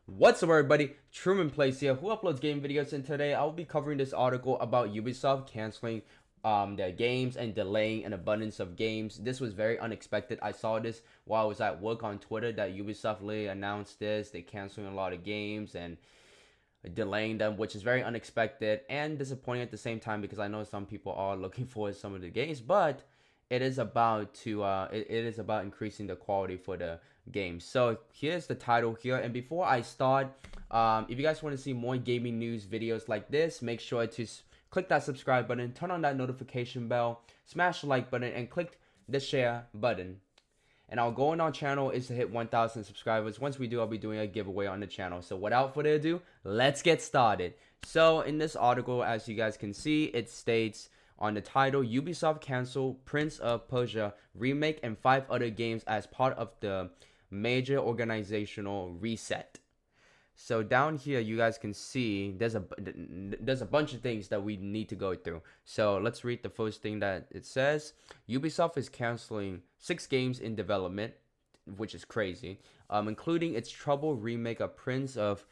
What's up, everybody? Truman Plays here, who uploads game videos, and today I'll be covering this article about Ubisoft canceling their games and delaying an abundance of games. This was very unexpected. I saw this while I was at work on Twitter that Ubisoft literally announced this. They're canceling a lot of games and delaying them, which is very unexpected and disappointing at the same time because I know some people are looking forward to some of the games, but it is about increasing the quality for the game. So here's the title here, and before I start, if you guys want to see more gaming news videos like this, make sure to click that subscribe button, turn on that notification bell, smash the like button, and click the share button. And our goal on our channel is to hit 1,000 subscribers. Once we do, I'll be doing a giveaway on the channel. So without further ado, let's get started. So in this article, as you guys can see, it states on the title, Ubisoft canceled Prince of Persia remake and 5 other games as part of the major organizational reset. So down here, you guys can see there's a bunch of things that we need to go through. So let's read the first thing that it says. Ubisoft is canceling 6 games in development, which is crazy, including its trouble remake of Prince of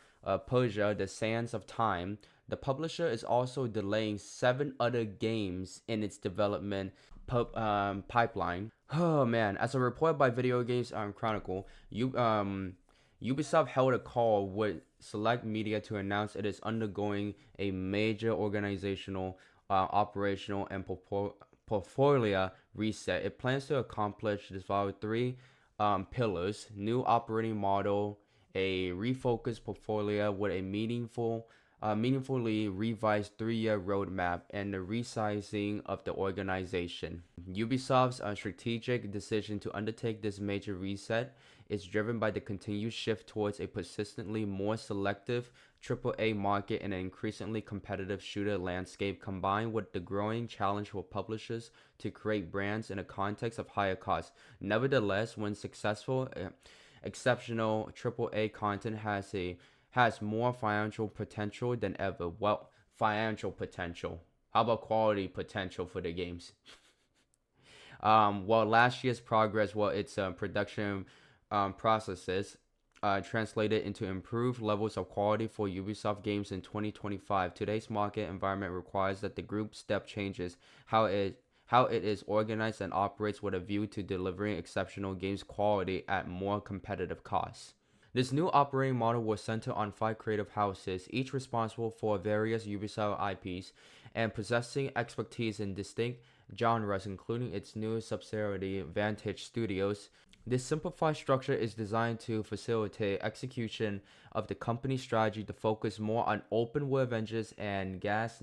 Persia: The Sands of Time. The publisher is also delaying 7 other games in its development pipeline. Oh man! As a report by Video Games Chronicle, Ubisoft held a call with select media to announce it is undergoing a major organizational, operational, and portfolio reset. It plans to accomplish this via 3 pillars: new operating model, a refocused portfolio with a meaningfully revised 3-year roadmap, and the resizing of the organization. Ubisoft's strategic decision to undertake this major reset is driven by the continued shift towards a persistently more selective AAA market and an increasingly competitive shooter landscape, combined with the growing challenge for publishers to create brands in a context of higher costs. Nevertheless, when successful, exceptional AAA content has more financial potential than ever. Well, financial potential. How about quality potential for the games? Well, last year's progress, its production processes translated into improved levels of quality for Ubisoft games in 2025. Today's market environment requires that the group step changes how it is organized and operates with a view to delivering exceptional games quality at more competitive costs. This new operating model will center on 5 creative houses, each responsible for various Ubisoft IPs and possessing expertise in distinct genres, including its new subsidiary Vantage Studios. This simplified structure is designed to facilitate execution of the company's strategy to focus more on open world adventures and gas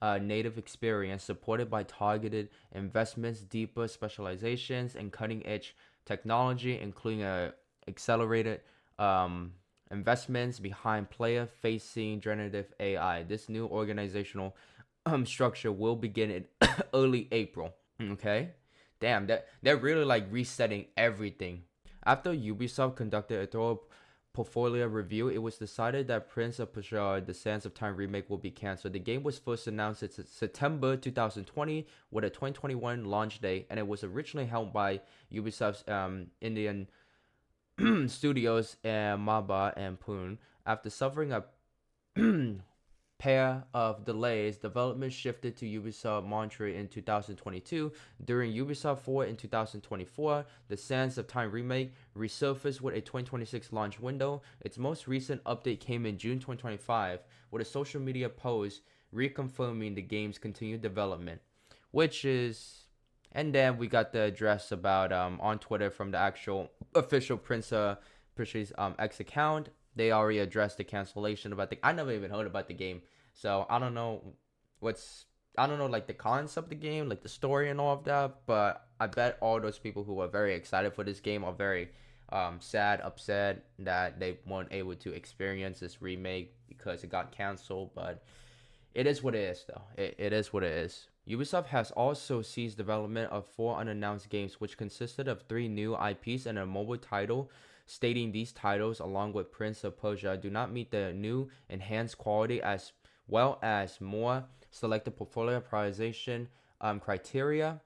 native experience, supported by targeted investments, deeper specializations, and cutting edge technology, including accelerated investments behind player facing generative AI. This new organizational structure will begin in early April. Okay? Damn, they're really like resetting everything. After Ubisoft conducted a thorough portfolio review, it was decided that Prince of Persia: The Sands of Time remake will be canceled. The game was first announced in September 2020 with a 2021 launch date, and it was originally held by Ubisoft's Indian studios and Maba and Poon. After suffering a pair of delays, development shifted to Ubisoft Montreal in 2022. During Ubisoft Forward in 2024, the Sands of Time remake resurfaced with a 2026 launch window. Its most recent update came in June 2025 with a social media post reconfirming the game's continued development, which is. And then we got the address about on Twitter from the actual official Prince Persia's X account. They already addressed the cancellation about the. I never even heard about the game, so I don't know what's. I don't know like the concept of the game, like the story and all of that. But I bet all those people who are very excited for this game are very sad, upset that they weren't able to experience this remake because it got canceled. But it is what it is, though. It is what it is. Ubisoft has also ceased development of 4 unannounced games, which consisted of 3 new IPs and a mobile title, stating these titles, along with Prince of Persia, do not meet the new enhanced quality as well as more selective portfolio prioritization criteria.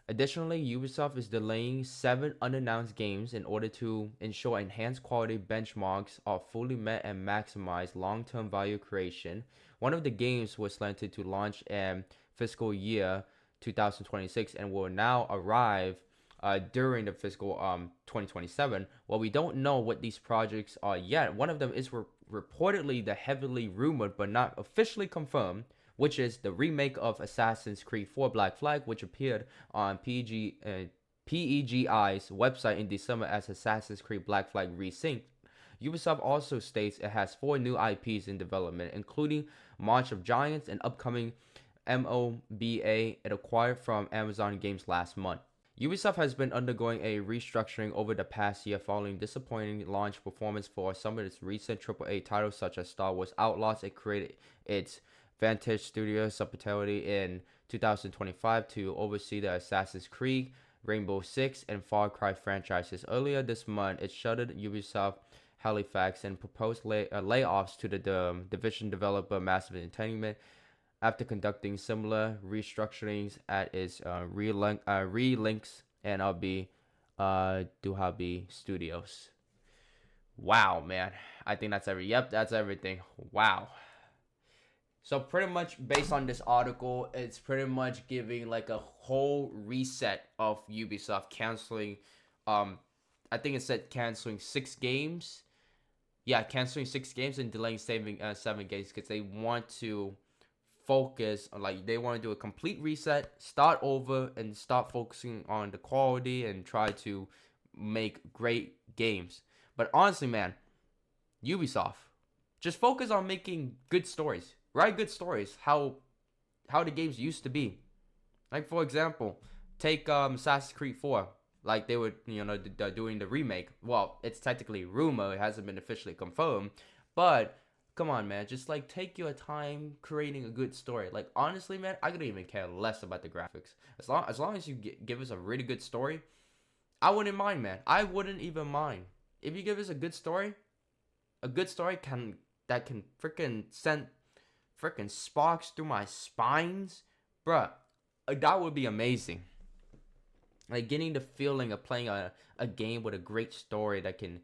Additionally, Ubisoft is delaying 7 unannounced games in order to ensure enhanced quality benchmarks are fully met and maximize long-term value creation. One of the games was slated to launch in fiscal year 2026 and will now arrive during the fiscal 2027. Well, we don't know what these projects are yet. One of them is reportedly the heavily rumored but not officially confirmed, which is the remake of Assassin's Creed 4 Black Flag, which appeared on PEGI's website in December as Assassin's Creed Black Flag Resynced. Ubisoft also states it has 4 new IPs in development, including March of Giants and upcoming MOBA it acquired from Amazon Games last month. Ubisoft has been undergoing a restructuring over the past year following disappointing launch performance for some of its recent AAA titles such as Star Wars Outlaws. It created its Vantage Studios subsidiary in 2025 to oversee the Assassin's Creed, Rainbow Six, and Far Cry franchises. Earlier this month, it shuttered Ubisoft Halifax and proposed layoffs to the division developer Massive Entertainment after conducting similar restructurings at its Relinks and Duhabi Studios. Wow, man. I think that's that's everything. Wow. So pretty much based on this article, it's pretty much giving like a whole reset of Ubisoft canceling. I think it said canceling 6 games. Yeah, canceling 6 games and delaying 7 games because they want to focus on, like, they want to do a complete reset, start over, and start focusing on the quality and try to make great games. But honestly, man, Ubisoft, just focus on making good stories. Write good stories. How the games used to be. Like, for example, take Assassin's Creed 4. Like, they were, they're doing the remake. Well, it's technically rumor. It hasn't been officially confirmed. But come on, man. Just like take your time creating a good story. Like, honestly, man, I could even care less about the graphics. As long as you give us a really good story, I wouldn't mind, man. I wouldn't even mind if you give us a good story. A good story can freaking send freaking sparks through my spines, bruh. That would be amazing. Like, getting the feeling of playing a game with a great story that can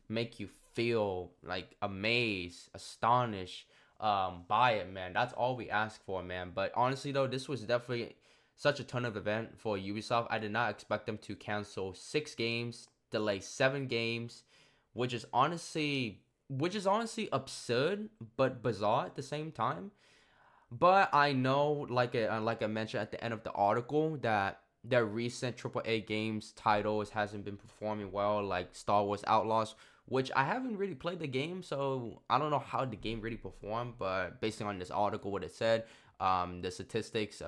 make you feel like amazed, astonished by it, man. That's all we ask for, man. But honestly, though, this was definitely such a ton of event for Ubisoft. I did not expect them to cancel 6 games, delay 7 games, which is honestly absurd but bizarre at the same time. But I know, like I mentioned at the end of the article, that their recent AAA games titles hasn't been performing well, like Star Wars Outlaws, which I haven't really played the game, so I don't know how the game really performed. But based on this article, what it said, the statistics,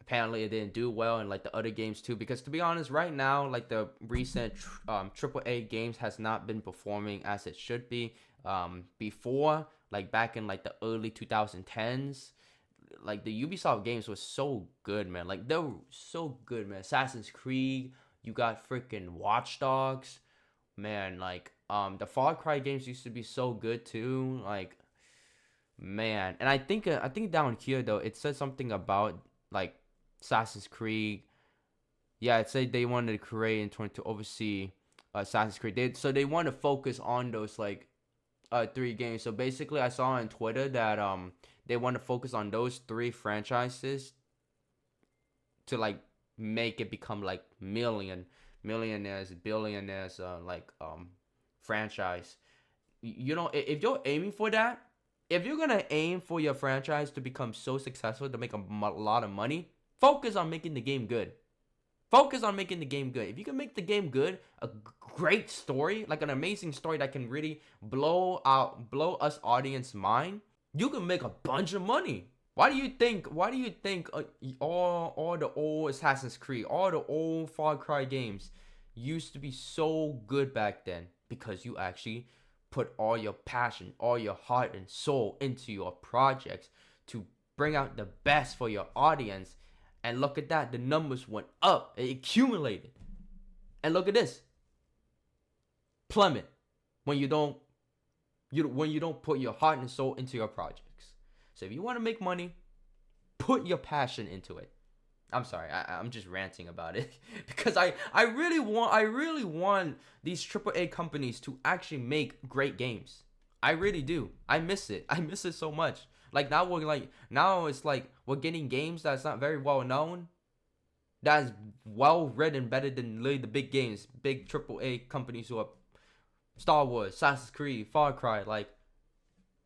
apparently it didn't do well, and like the other games too. Because to be honest, right now, like the recent AAA games has not been performing as it should be. Before, like back in like the early 2010s, like the Ubisoft games was so good, man. Like they were so good, man. Assassin's Creed, you got freaking Watch Dogs, man. Like the Far Cry games used to be so good too. Like, man, and I think down here though it said something about like Assassin's Creed. Yeah, it said they wanted to create and to oversee Assassin's Creed. They want to focus on those like 3 games. So basically, I saw on Twitter that they want to focus on those 3 franchises to like make it become like millionaires, billionaires, franchise. If you're aiming for that, if you're gonna aim for your franchise to become so successful to make a lot of money, focus on making the game good. Focus on making the game good. If you can make the game good, a great story, like an amazing story that can really blow us audience mind, you can make a bunch of money. Why do you think all the old Assassin's Creed, all the old Far Cry games used to be so good back then? Because you actually put all your passion, all your heart and soul into your projects to bring out the best for your audience. And look at that, the numbers went up, it accumulated. And look at this, plummet when you don't put your heart and soul into your projects. So if you want to make money, put your passion into it. I'm sorry, I'm just ranting about it because I really want these AAA companies to actually make great games. I really do. I miss it. I miss it so much. Like now it's like we're getting games that's not very well known, that's well written, better than literally the big games, big AAA companies who are Star Wars, Assassin's Creed, Far Cry. Like,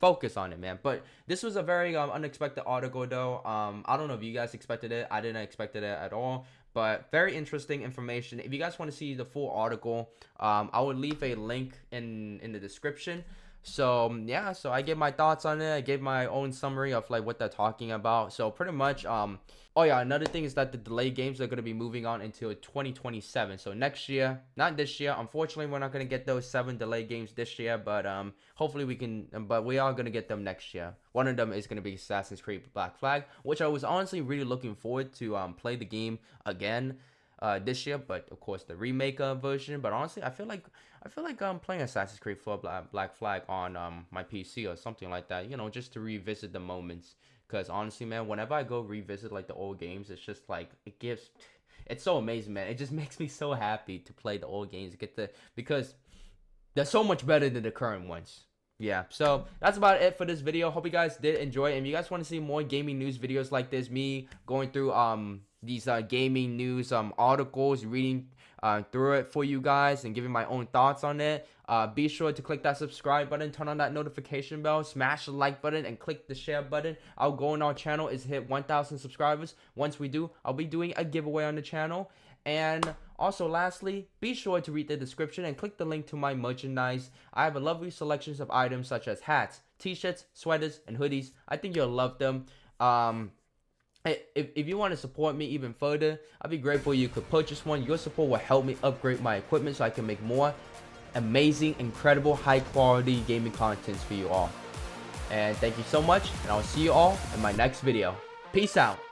focus on it, man. But this was a very unexpected article, though. I don't know if you guys expected it. I didn't expect it at all. But very interesting information. If you guys want to see the full article, I will leave a link in the description. So yeah, so I gave my thoughts on it. I gave my own summary of like what they're talking about. So pretty much, oh yeah, another thing is that the delayed games are gonna be moving on until 2027. So next year, not this year. Unfortunately, we're not gonna get those 7 delayed games this year, but hopefully we can. But we are gonna get them next year. One of them is gonna be Assassin's Creed Black Flag, which I was honestly really looking forward to play the game again. This year, but of course the remake version. But honestly, I feel like I'm playing Assassin's Creed for Black Flag on my PC or something like that. You know, just to revisit the moments. Because honestly, man, whenever I go revisit like the old games, it's just like it's so amazing, man. It just makes me so happy to play the old games, because they're so much better than the current ones. Yeah, so that's about it for this video. Hope you guys did enjoy it. And if you guys want to see more gaming news videos like this, me going through these gaming news articles, reading through it for you guys and giving my own thoughts on it, be sure to click that subscribe button, turn on that notification bell, smash the like button, and click the share button. Our goal on our channel is to hit 1,000 subscribers. Once we do, I'll be doing a giveaway on the channel. And also, lastly, be sure to read the description and click the link to my merchandise. I have a lovely selections of items such as hats, t-shirts, sweaters, and hoodies. I think you'll love them. If you want to support me even further, I'd be grateful you could purchase one. Your support will help me upgrade my equipment so I can make more amazing, incredible, high-quality gaming contents for you all. And thank you so much, and I'll see you all in my next video. Peace out.